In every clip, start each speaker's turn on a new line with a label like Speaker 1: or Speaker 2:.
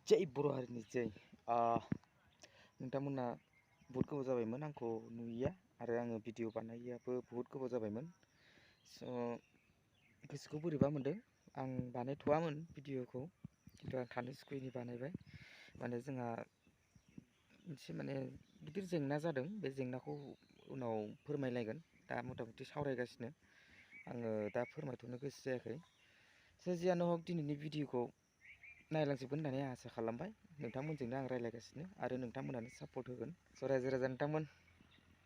Speaker 1: जय बर' हारिनि जय नोंथांमोना बहुद गोबाव जाबायमोन आंखौ नुयैया आरो आङो भिडिअ बानायैयाबो बहुद गोबाव जाबायमोन। स' गोसोखौ बोरैबा मोनदों। आं बानायथ'वामोन भिडिअखौ, खिन्थु आं थानो सुखुयैनि बानायबाय। माने जोंहा मोनसे गिदिर जेंना जादों। बे जेंनाखौ उनाव फोरमायलायगोन। दा मथा मथि सावरायगासिनो। आङो दा फोरमायथ'नो गोसो जायाखै। जियानो हक दिनैनि भिडिअखौ नायलांजोबगोन होननानै आं आसा खालामबाय। नोंथांमोनजोंनो आं रायज्लायगासिनो आरो नोंथांमोनानो सापर्ट होगोन। स' रायजो राजा नोंथांमोन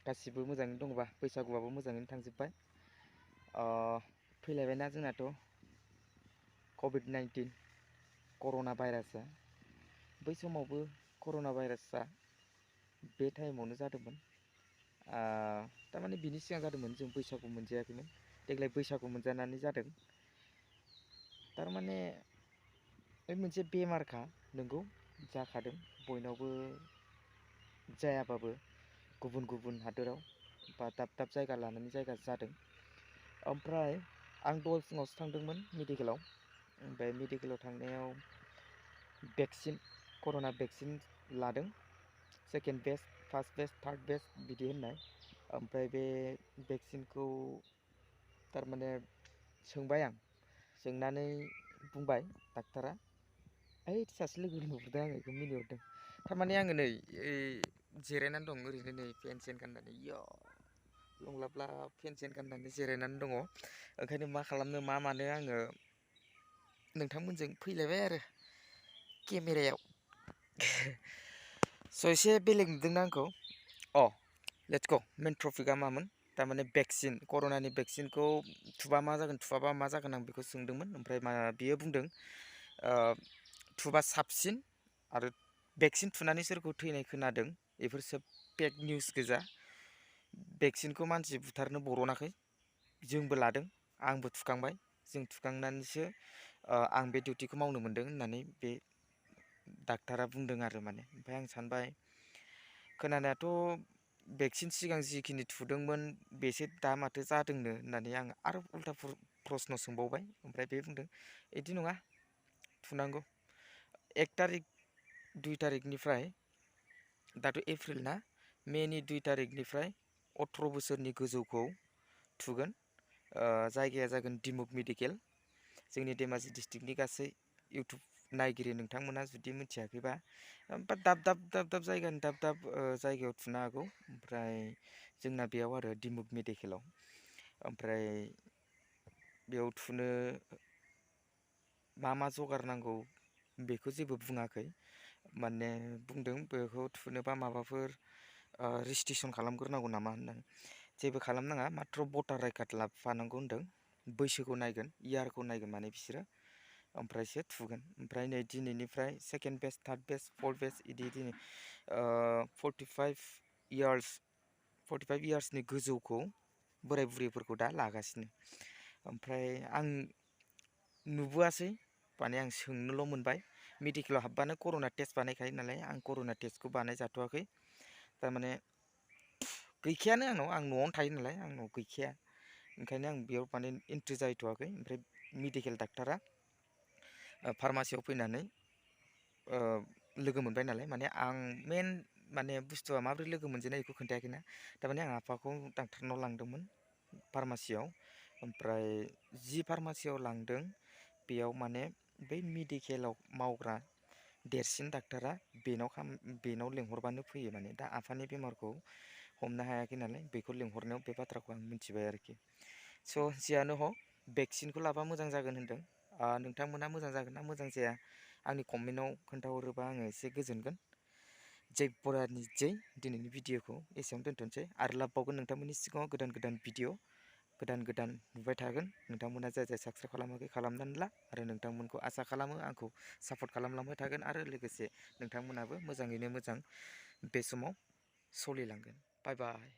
Speaker 1: गासिबो मोजाङैनो दंबा, बैसागुआबो मोजाङैनो थांजोब्बाय। फैलायबायना जोंनाथ' कभिड-19 कर'ना भाइरासआ। बै समावबो कर'ना भाइरासआ बे टाइमावनो जादोंमोन। थारमाने बिनि सिगां जादोंमोन, जों बैसागु मोनजायाखैमोन। देग्लाय बैसागु मोनजानानै जादों। थारमाने बे मोनसे बेमारखा, नोंगौ जाखादों बयनावबो जायाबाबो गुबुन गुबुन हादोराव बा दाब दाब जायगा लानानै जायगा जादों। ओमफ्राय आं दहाय फुङावसो थांदोंमोन मेडिकेलाव। ओमफ्राय मेडिकेलाव थांनायाव कर'ना भेक्सिन लादों। Second best, first best, third best बिदि होननाय। ओमफ्राय बे भेक्सिनखौ थारमाने सोंबाय आं, सोंनानै बुंबाय डाक्टारा, सासे लोगो नुहुरदों आङो, बेखौ मिनिहरदों। थारमाने आङो नै जिरायनानै दं ओरैनो नै फेन सेन गाननानै लंलाब लाब फेन सेन गाननानै जिरायनानै दङ। ओंखायनो मा खालामनो मा मानो आङो नोंथांमोनजों फैलायबाय आरो केमेरायाव। स' एसे बेलेग नुदोंना आंखौ? Let's go. मेन टपिकआ मामोन? थारमाने भेक्सिन, कर'नानि भेक्सिनखौ थुबा मा जागोन, थुवाबा मा जागोन, आं बेखौ सोंदोंमोन। ओमफ्राय बियो बुंदों थुबा साबसिन, आरो भेक्सिन थुनानै सोरखौ थैनाय खोनादों बेफोर सोब फेक निउस गोजा। भेक्सिनखौ मानसि बुथारनो बरनाखै। जोंबो लादों, आंबो थुखांबाय। जों थुखांनानैसो आं बे डिउटिखौ मावनो मोनदों होननानै बे डाक्टारा बुंदों आरो माने। ओमफ्राय आं सानबाय, खोनानायाथ' भेक्सिन सिगां जिखिनि थुदोंमोन बेसो दा माथो जादोंनो होननानै आं आरो उल्था प्रस्न सोंबावबाय। ओमफ्राय बे बुंदों, बिदि नङा, थुनांगौ। 1 तारिख 2 तारिखनिफ्राय, दाथ' एप्रिल ना, मेनि 2 तारिखनिफ्राय 18 बोसोरनि गोजौखौ थुगोन। जायगाया जागोन दिमुग मेडिकेल। जोंनि धेमाजि डिस्ट्रिक्टनि गासै इउटुब नायगिरि नोंथांमोना जुदि मिथियाखैबा, दाब दाब जायगानि दाब दाब जायगायाव थुनो हागौ। ओमफ्राय जोंना बेयाव आरो दिमुग मेडिकेलाव। ओमफ्राय बेयाव थुनो मा जगार नांगौ बेखौ जेबो बुङाखै। माने बुंदों बेखौ थुनोबा माबाफोर रेजिस्ट्रेसन खालामग्रोनांगौ नामा होननानै। जेबो खालामनाङा, माथ्र' भटार आइ कार्ड लाबोफानांगौ होनदों। बैसोखौ नायगोन, इयारखौ नायगोन माने बिसोरो, ओमफ्रायसो थुगोन। ओमफ्राय नै दिनैनिफ्राय second best, third best, fourth best बिदि 45 इयार्सनि गोजौखौ बोराय बुरैफोरखौ दा लागासिनो। ओमफ्राय आं नुबोआसै, माने आं सोंनोल' मोनबाय। मेडिकेलाव हाबबानो कर'ना टेस्ट बानायखायो नालाय, आं कर'ना टेस्टखौ बानायजाथ'वाखै। थारमाने गैखायानो आंनाव, आं न'आवनो थायो नालाय, आंनाव गैखाया। ओंखायनो आं बेयाव माने एन्ट्रि जाहैथ'वाखै। ओमफ्राय मेडिकेल डाक्टारा फार्मासियाव फैनानै लोगो मोनबाय नालाय, माने आं मेन बुस्थुआ माबोरै लोगो मोनजेननाय बेखौ खोन्थायाखैना। थारमाने आं आफाखौ डाक्टारनाव लांदोंमोन फार्मासियाव। ओमफ्राय जि फार्मासियाव लांदों बेयाव माने बै मेडिकेलाव मावग्रा देरसिन डाक्टारा बेनाव लेंहरबानो फैयो माने। दा आफानि बेमारखौ हमनो हायाखै नालाय, बेखौ लेंहरनायाव बे बाथ्राखौ आं मिथिबाय आरोखि। स' जियानो हक, भेक्सिनखौ लाबा मोजां जागोन होनदों। नोंथांमोना मोजां जागोन ना मोजां जाया, आंनि कमेन्टआव खोन्थाहरोबा आङो एसे गोजोनगोन। जय बर' हारिनि जय। दिनैनि भिडिअखौ एसेयावनो दोनथ'नोसै। आरो लाबोबावगोन नोंथांमोननि सिगाङाव गोदान गोदान भिडिअ, गोदान गोदान नुबाय थागोन। नोंथांमोना जाय जाय साबस्क्राइब खालामाखै खालामनानै ला। आरो नोंथांमोनखौ आसा खालामो आंखौ सापर्ट खालामलांबाय थागोन, आरो लोगोसे नोंथांमोनाबो मोजाङैनो मोजां बे समाव सोलिलांगोन। बाय बाय।